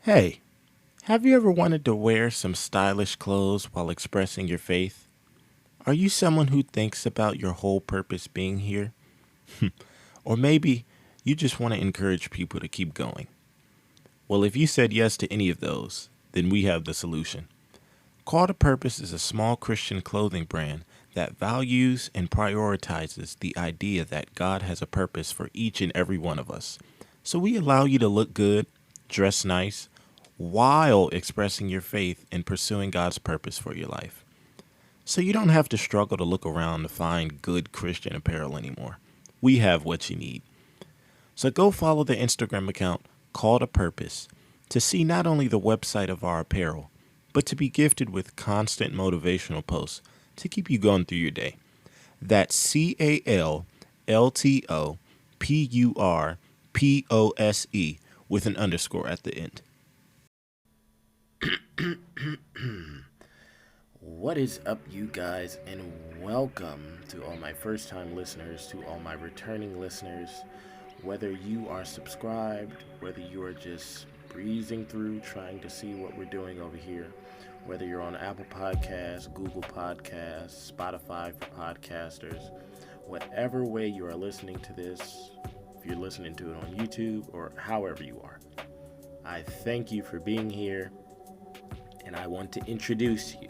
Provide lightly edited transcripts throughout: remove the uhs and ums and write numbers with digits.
Hey, have you ever wanted to wear some stylish clothes while expressing your faith? Are you someone who thinks about your whole purpose being here? Or maybe you just want to encourage people to keep going. Well, if you said yes to any of those, then we have the solution. Call to Purpose is a small Christian clothing brand that values and prioritizes the idea that God has a purpose for each and every one of us. So we allow you to look good, dress nice, while expressing your faith and pursuing God's purpose for your life. So you don't have to struggle to look around to find good Christian apparel anymore. We have what you need. So go follow the Instagram account Call to Purpose to see not only the website of our apparel, but to be gifted with constant motivational posts to keep you going through your day. That's CALLTOPURPOSE with an underscore at the end. What is up, you guys, and welcome to all my first time listeners, to all my returning listeners. Whether you are subscribed, whether you are just breezing through trying to see what we're doing over here, whether you're on Apple Podcasts, Google Podcasts, Spotify for podcasters, whatever way you are listening to this, if you're listening to it on YouTube or however you are, I thank you for being here, and I want to introduce you.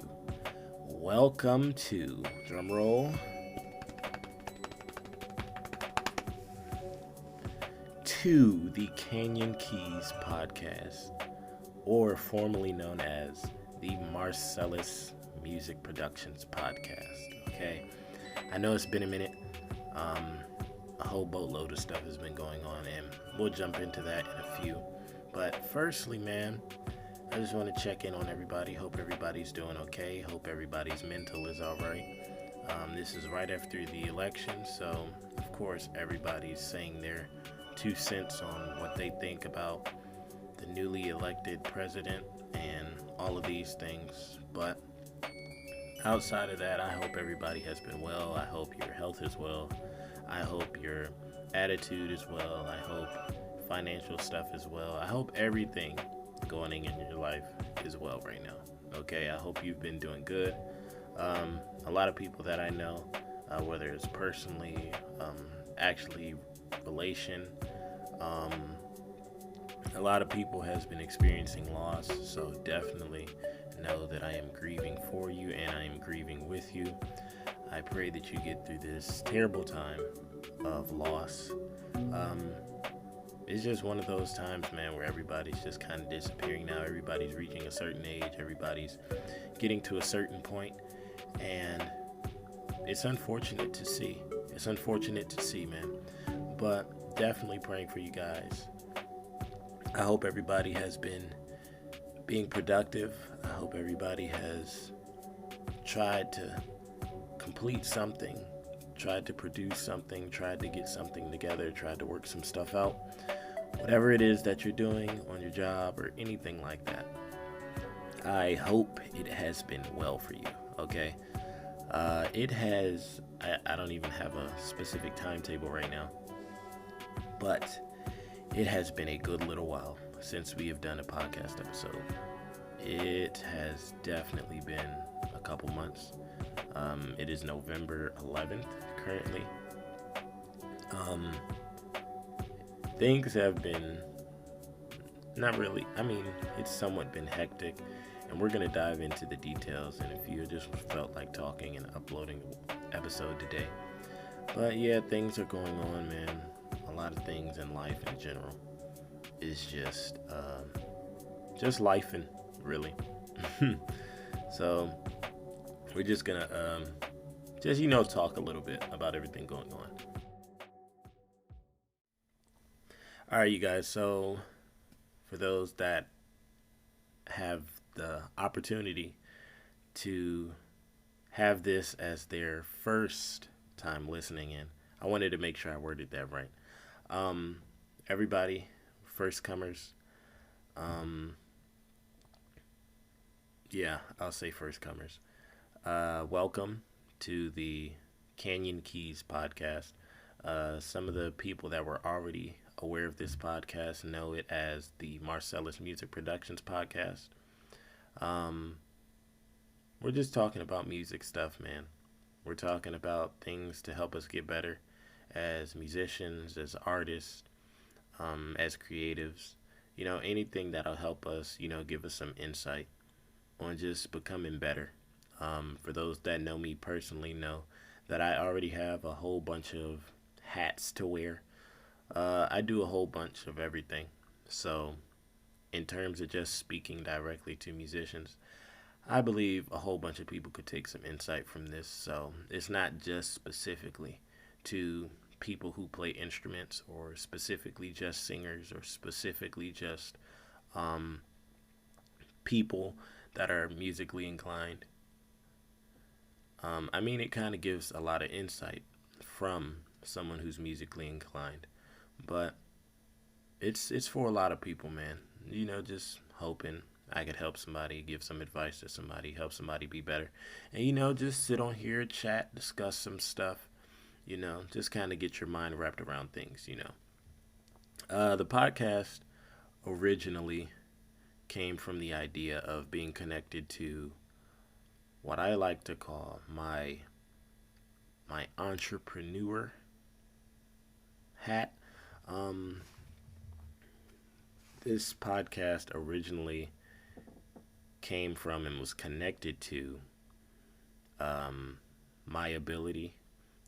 Welcome to, drumroll, to the Kanyon Keys podcast, or formerly known as the Marcellus Music Productions podcast. Okay, I know it's been a minute. A whole boatload of stuff has been going on, and we'll jump into that in a few. But firstly, man, I just want to check in on everybody. Hope everybody's doing okay. Hope everybody's mental is all right. This is right after the election, so of course everybody's saying their 2 cents on what they think about the newly elected president and all of these things. But outside of that, I hope everybody has been well. I hope your health is well. I hope your attitude is well. I hope financial stuff is well. I hope everything going in your life is well right now. Okay, I hope you've been doing good. A lot of people that I know, whether it's personally, actually relation, a lot of people has been experiencing loss, so definitely know that I am grieving for you and I am grieving with you. I pray that you get through this terrible time of loss. It's just one of those times, man, where everybody's just kind of disappearing now. Everybody's reaching a certain age. Everybody's getting to a certain point, and it's unfortunate to see. It's unfortunate to see, man. But definitely praying for you guys. I hope everybody has been being productive. I hope everybody has tried to complete something, tried to produce something, tried to get something together, tried to work some stuff out. Whatever it is that you're doing on your job or anything like that, I hope it has been well for you, okay? It has, I don't even have a specific timetable right now, but it has been a good little while since we have done a podcast episode. It has definitely been a couple months. It is November 11th currently. Things have been not really, it's somewhat been hectic, and we're going to dive into the details in a few. I just felt like talking and uploading an episode today. But yeah, things are going on, man. A lot of things in life in general is just lifing, really. So we're just gonna talk a little bit about everything going on. All right, you guys. So for those that have the opportunity to have this as their first time listening in, I wanted to make sure I worded that right. Everybody, first comers, I'll say first comers. Welcome to the Kanyon Keys podcast. Some of the people that were already aware of this podcast know it as the Marcellus Music Productions Podcast. Um, we're just talking about music stuff, man. We're talking about things to help us get better as musicians, as artists, as creatives. Anything that'll help us, give us some insight on just becoming better. For those that know me personally, know that I already have a whole bunch of hats to wear. I do a whole bunch of everything. So, in terms of just speaking directly to musicians, I believe a whole bunch of people could take some insight from this. So, it's not just specifically to people who play instruments or specifically just singers or specifically just um, people that are musically inclined. I mean, it kind of gives a lot of insight from someone who's musically inclined, but it's for a lot of people, man. Just hoping I could help somebody, give some advice to somebody, help somebody be better, and just sit on here, chat, discuss some stuff. Just kind of get your mind wrapped around things. The podcast originally came from the idea of being connected to what I like to call my entrepreneur hat. Um, this podcast originally came from and was connected to my ability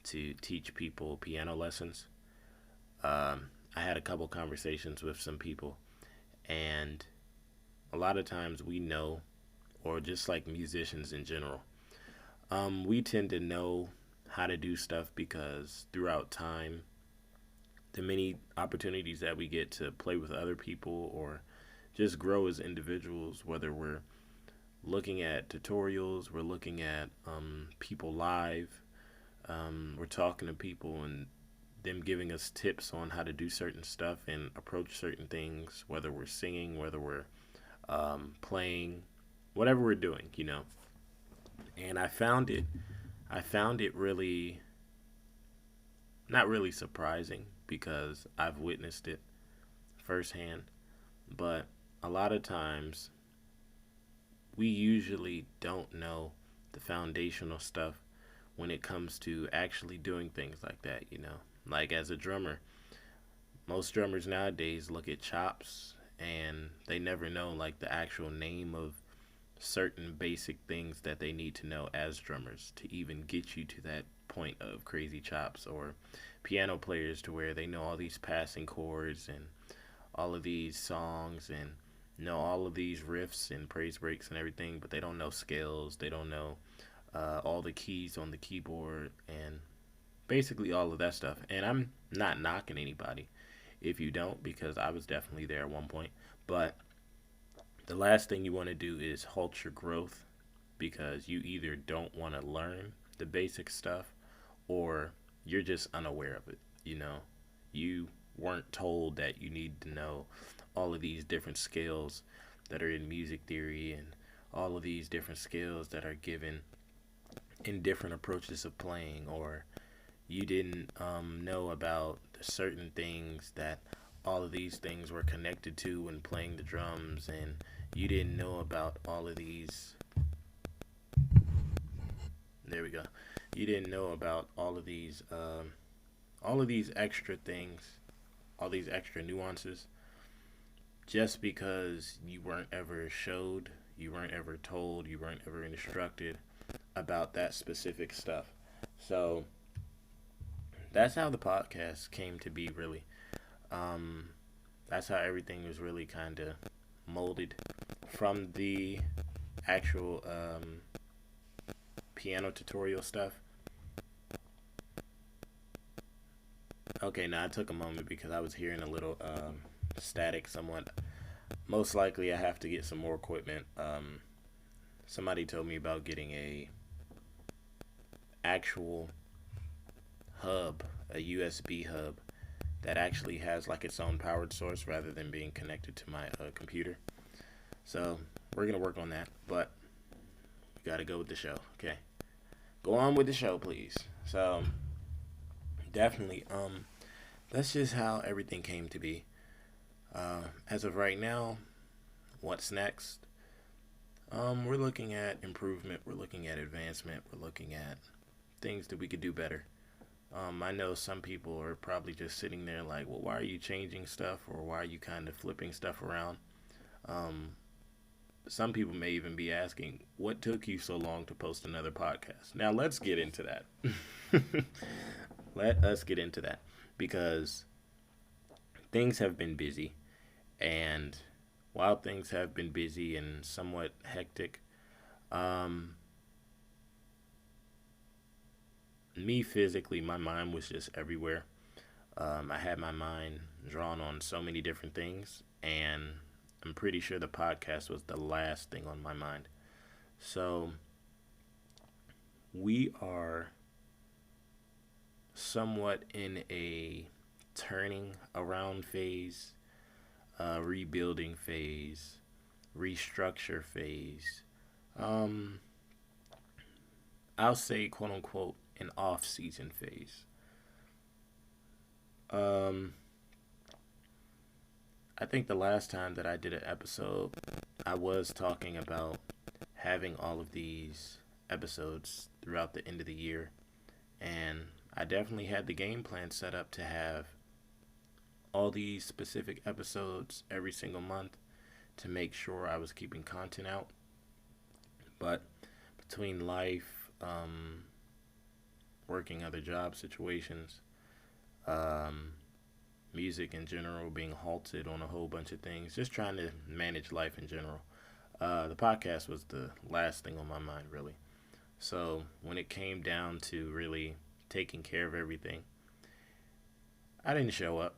to teach people piano lessons. I had a couple conversations with some people, and a lot of times we know, or just like musicians in general, we tend to know how to do stuff because throughout time, the many opportunities that we get to play with other people or just grow as individuals, whether we're looking at tutorials, we're looking at people live, we're talking to people and them giving us tips on how to do certain stuff and approach certain things, whether we're singing, whether we're playing, whatever we're doing. And I found it really, not really surprising because I've witnessed it firsthand, but a lot of times we usually don't know the foundational stuff when it comes to actually doing things like that. Like as a drummer, most drummers nowadays look at chops and they never know like the actual name of certain basic things that they need to know as drummers to even get you to that point of crazy chops, or piano players to where they know all these passing chords and all of these songs and know all of these riffs and praise breaks and everything, but they don't know scales, they don't know all the keys on the keyboard and basically all of that stuff. And I'm not knocking anybody if you don't, because I was definitely there at one point, but the last thing you want to do is halt your growth because you either don't want to learn the basic stuff or you're just unaware of it. You weren't told that you need to know all of these different scales that are in music theory and all of these different scales that are given in different approaches of playing, or you didn't know about certain things that all of these things were connected to when playing the drums, and you didn't know about all of these. There we go. You didn't know about all of these extra things, all these extra nuances, just because you weren't ever showed, you weren't ever told, you weren't ever instructed about that specific stuff. So that's how the podcast came to be, really. Um, that's how everything was really kind of molded from the actual piano tutorial stuff. Okay, now I took a moment because I was hearing a little static somewhat. Most likely I have to get some more equipment. Somebody told me about getting a actual hub, a USB hub that actually has like its own powered source rather than being connected to my computer. So we're gonna work on that, but we gotta go with the show. Okay, go on with the show, please. So definitely, that's just how everything came to be. As of right now, what's next? We're looking at improvement. We're looking at advancement. We're looking at things that we could do better. I know some people are probably just sitting there like, well, why are you changing stuff or why are you kind of flipping stuff around? Um, some people may even be asking, what took you so long to post another podcast? Now, let's get into that. Let us get into that because things have been busy. And while things have been busy and somewhat hectic, um, me physically, my mind was just everywhere. I had my mind drawn on so many different things, and I'm pretty sure the podcast was the last thing on my mind. So we are somewhat in a turning around phase, rebuilding phase, restructure phase. Um, I'll say, quote unquote, an off season phase. Um, I think the last time that I did an episode, I was talking about having all of these episodes throughout the end of the year. And I definitely had the game plan set up to have all these specific episodes every single month to make sure I was keeping content out. But between life, working other job situations, um, music in general being halted on a whole bunch of things, just trying to manage life in general. The podcast was the last thing on my mind, really. So when it came down to really taking care of everything, I didn't show up.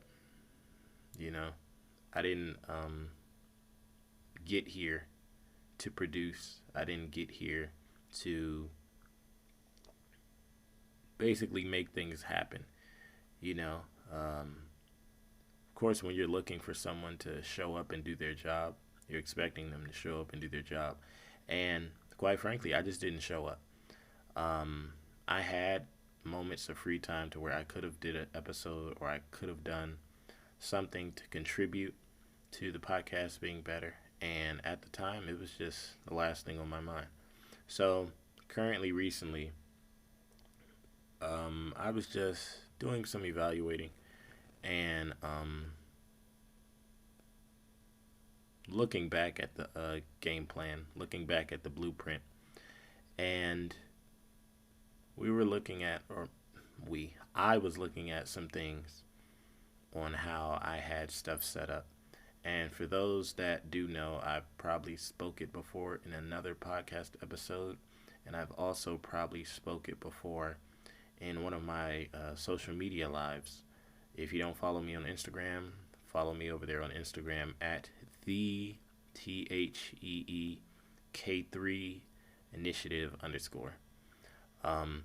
You know, I didn't get here to produce. I didn't get here to basically make things happen. You know, of course, when you're looking for someone to show up and do their job, you're expecting them to show up and do their job. And quite frankly, I just didn't show up. I had moments of free time to where I could have did an episode or I could have done something to contribute to the podcast being better. And at the time, it was just the last thing on my mind. So currently, recently, I was just doing some evaluating and looking back at the game plan, looking back at the blueprint, and we were looking at, or I was looking at some things on how I had stuff set up. And for those that do know, I've probably spoke it before in another podcast episode, and I've also probably spoke it before in one of my social media lives. If you don't follow me on Instagram, follow me over there on Instagram at the THEEK3 initiative underscore. Um,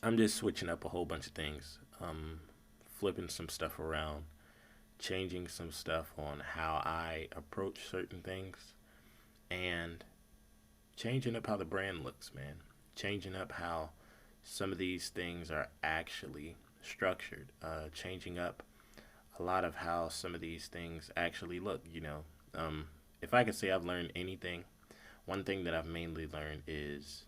I'm just switching up a whole bunch of things, flipping some stuff around, changing some stuff on how I approach certain things, and changing up how the brand looks, man. Changing up how some of these things are actually structured. Changing up a lot of how some of these things actually look. If I could say I've learned anything, one thing that I've mainly learned is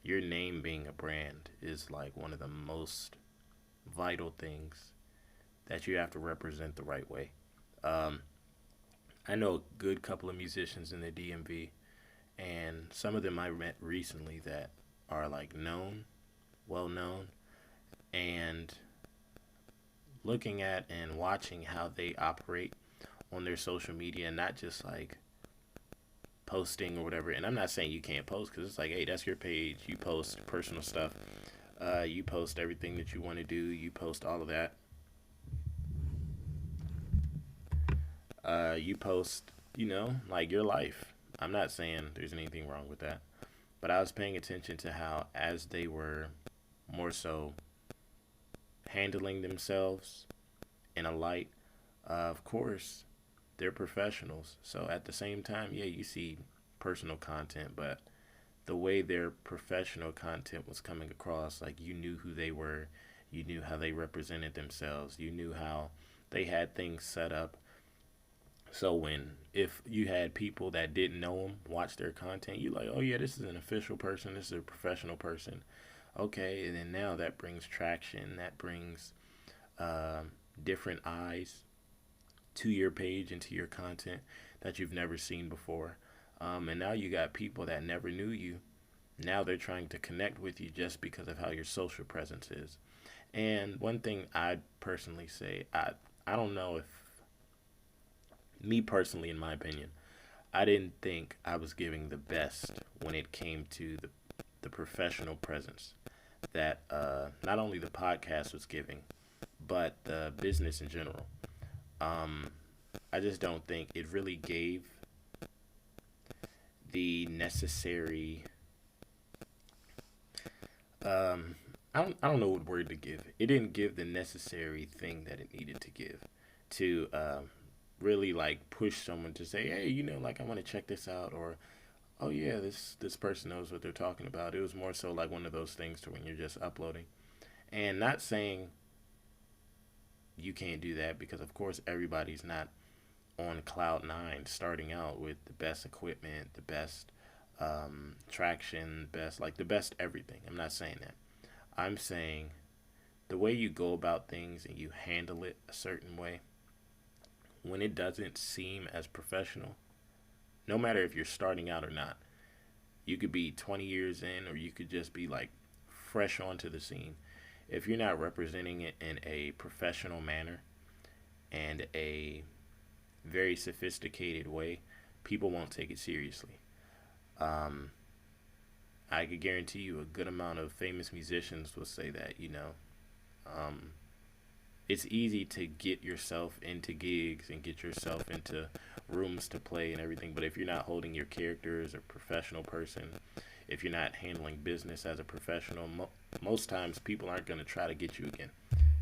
your name being a brand is like one of the most vital things that you have to represent the right way. Um, I know a good couple of musicians in the DMV, and some of them I met recently that are like known, well known, and looking at and watching how they operate on their social media, not just like posting or whatever. And I'm not saying you can't post because it's like, hey, that's your page. You post personal stuff. You post everything that you want to do. You post all of that. You post, like your life. I'm not saying there's anything wrong with that. But I was paying attention to how, as they were more so handling themselves in a light, of course, they're professionals. So at the same time, yeah, you see personal content, but the way their professional content was coming across, like you knew who they were, You knew how they represented themselves. You knew how they had things set up. So when if you had people that didn't know them watch their content, you like, oh yeah, this is an official person. This is a professional person. Okay, and then now that brings traction. That brings different eyes to your page and to your content that you've never seen before. And now you got people that never knew you. Now they're trying to connect with you just because of how your social presence is. And one thing I personally say, I don't know if me personally, in my opinion, I didn't think I was giving the best when it came to the professional presence that not only the podcast was giving, but the business in general. Um, I just don't think it really gave the necessary. Um, I don't know what word to give. It didn't give the necessary thing that it needed to give to really like push someone to say, hey, like I want to check this out, or oh yeah, this person knows what they're talking about. It was more so like one of those things to when you're just uploading, and not saying you can't do that because of course everybody's not on cloud nine starting out with the best equipment, the best traction, best like the best everything. I'm not saying that. I'm saying the way you go about things and you handle it a certain way when it doesn't seem as professional, no matter if you're starting out or not. You could be 20 years in, or you could just be like fresh onto the scene. If you're not representing it in a professional manner and a very sophisticated way, people won't take it seriously. Um, I could guarantee you a good amount of famous musicians will say that, Um, it's easy to get yourself into gigs and get yourself into rooms to play and everything, but if you're not holding your character as a professional person, if you're not handling business as a professional, most times people aren't going to try to get you again.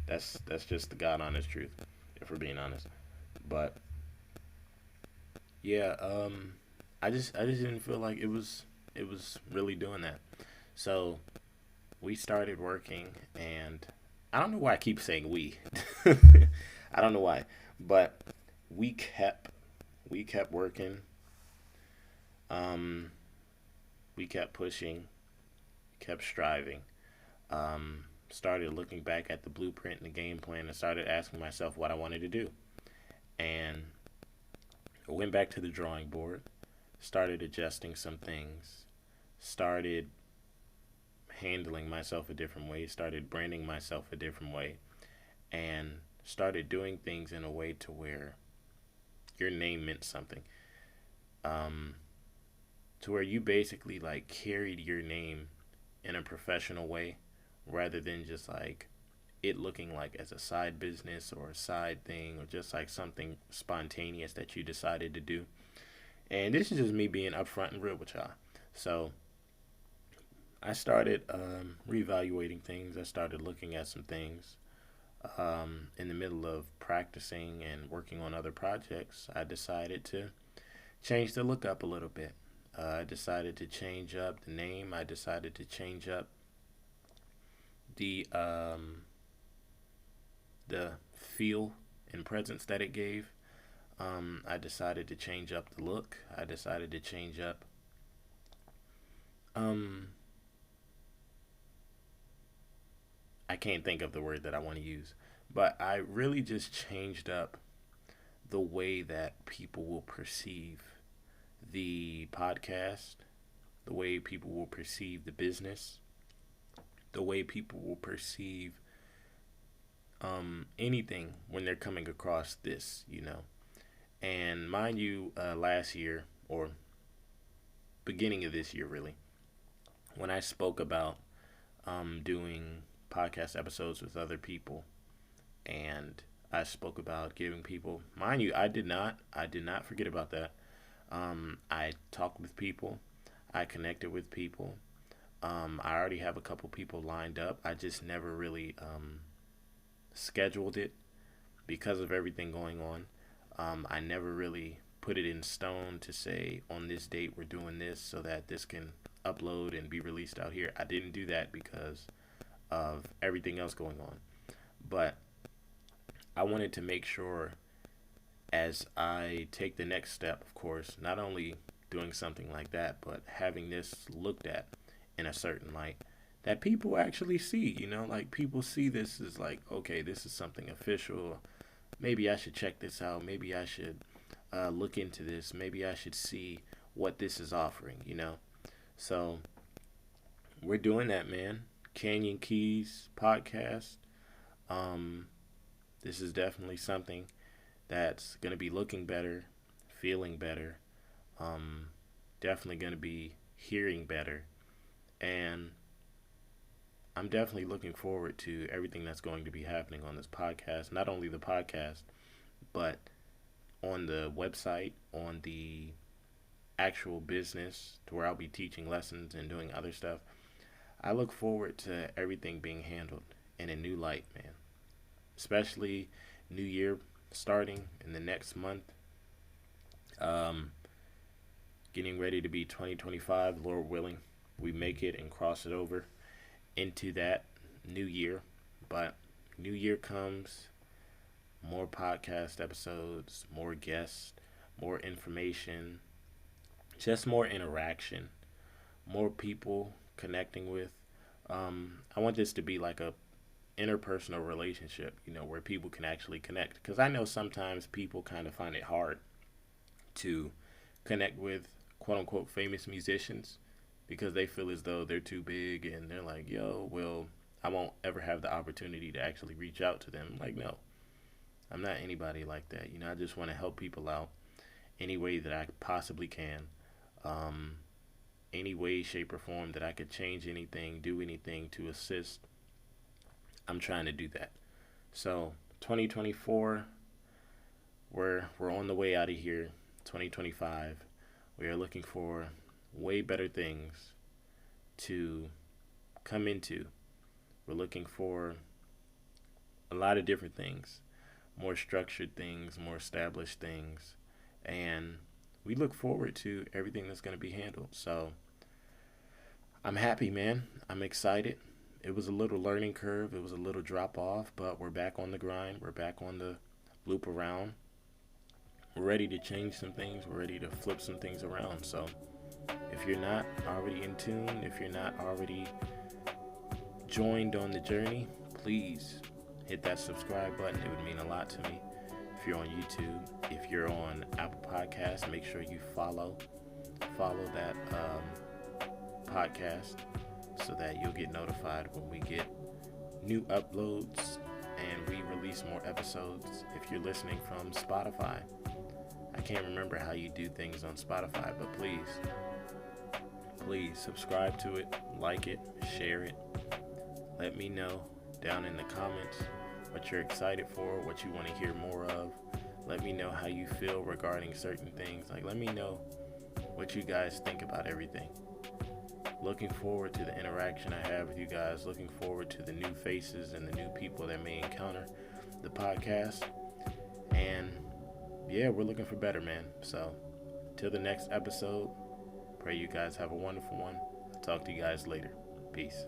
That's just the God honest truth, if we're being honest. But yeah, I just didn't feel like it was really doing that. So we started working, and I don't know why I keep saying we. I don't know why, but we kept we kept working. Um, we kept pushing, kept striving. Started looking back at the blueprint and the game plan, and started asking myself what I wanted to do. And I went back to the drawing board, started adjusting some things, started handling myself a different way, started branding myself a different way, and started doing things in a way to where your name meant something. Um, to where you basically like carried your name in a professional way rather than just like it looking like as a side business or a side thing or just like something spontaneous that you decided to do. And this is just me being upfront and real with y'all. So I started reevaluating things. I started looking at some things. In the middle of practicing and working on other projects, I decided to change the look up a little bit. I decided to change up the name. I decided to change up the the feel and presence that it gave. I decided to change up the look. I decided to change up um, I can't think of the word that I want to use, but I really just changed up the way that people will perceive the podcast, the way people will perceive the business, the way people will perceive anything when they're coming across this. And mind you, last year, or beginning of this year, really, when I spoke about doing podcast episodes with other people, and I spoke about giving people, mind you, I did not forget about that. I talked with people, I connected with people. I already have a couple people lined up. I just never really scheduled it because of everything going on. I never really put it in stone to say on this date we're doing this so that this can upload and be released out here. I didn't do that because of everything else going on. But I wanted to make sure as I take the next step, of course, not only doing something like that, but having this looked at in a certain light that people actually see, like people see this as like, okay, this is something official. Maybe I should check this out. Maybe I should look into this. Maybe I should see what this is offering. So we're doing that, man. Kanyon Keys podcast. Um, this is definitely something that's going to be looking better, feeling better, um, definitely going to be hearing better. And I'm definitely looking forward to everything that's going to be happening on this podcast. Not only the podcast, but on the website, on the actual business to where I'll be teaching lessons and doing other stuff. I look forward to everything being handled in a new light, man. Especially New Year starting in the next month. Um, Getting ready to be 2025, Lord willing, we make it and cross it over into that new year. But new year comes, more podcast episodes, more guests, more information, just more interaction, more people connecting with. I want this to be like a interpersonal relationship, where people can actually connect. Because I know sometimes people kind of find it hard to connect with quote unquote famous musicians because they feel as though they're too big and they're like, yo, well, I won't ever have the opportunity to actually reach out to them. Like, no, I'm not anybody like that. I just want to help people out any way that I possibly can. Um, any way, shape, or form that I could change anything, do anything to assist, I'm trying to do that. So 2024, we're on the way out of here. 2025, we are looking for way better things to come into. We're looking for a lot of different things, more structured things, more established things, and we look forward to everything that's going to be handled. So I'm happy, man. I'm excited. It was a little learning curve. It was a little drop off, but we're back on the grind. We're back on the loop around. We're ready to change some things. We're ready to flip some things around. So if you're not already in tune, if you're not already joined on the journey, please hit that subscribe button. It would mean a lot to me. If you're on YouTube, if you're on Apple Podcasts, make sure you follow that podcast so that you'll get notified when we get new uploads and we release more episodes. If you're listening from Spotify, I can't remember how you do things on Spotify, but please subscribe to it, like it, share it. Let me know down in the comments what you're excited for, what you want to hear more of. Let me know how you feel regarding certain things. Like, let me know what you guys think about everything. Looking forward to the interaction I have with you guys. Looking forward to the new faces and the new people that may encounter the podcast. And yeah, we're looking for better, man. So till the next episode, pray you guys have a wonderful one. I'll talk to you guys later. Peace.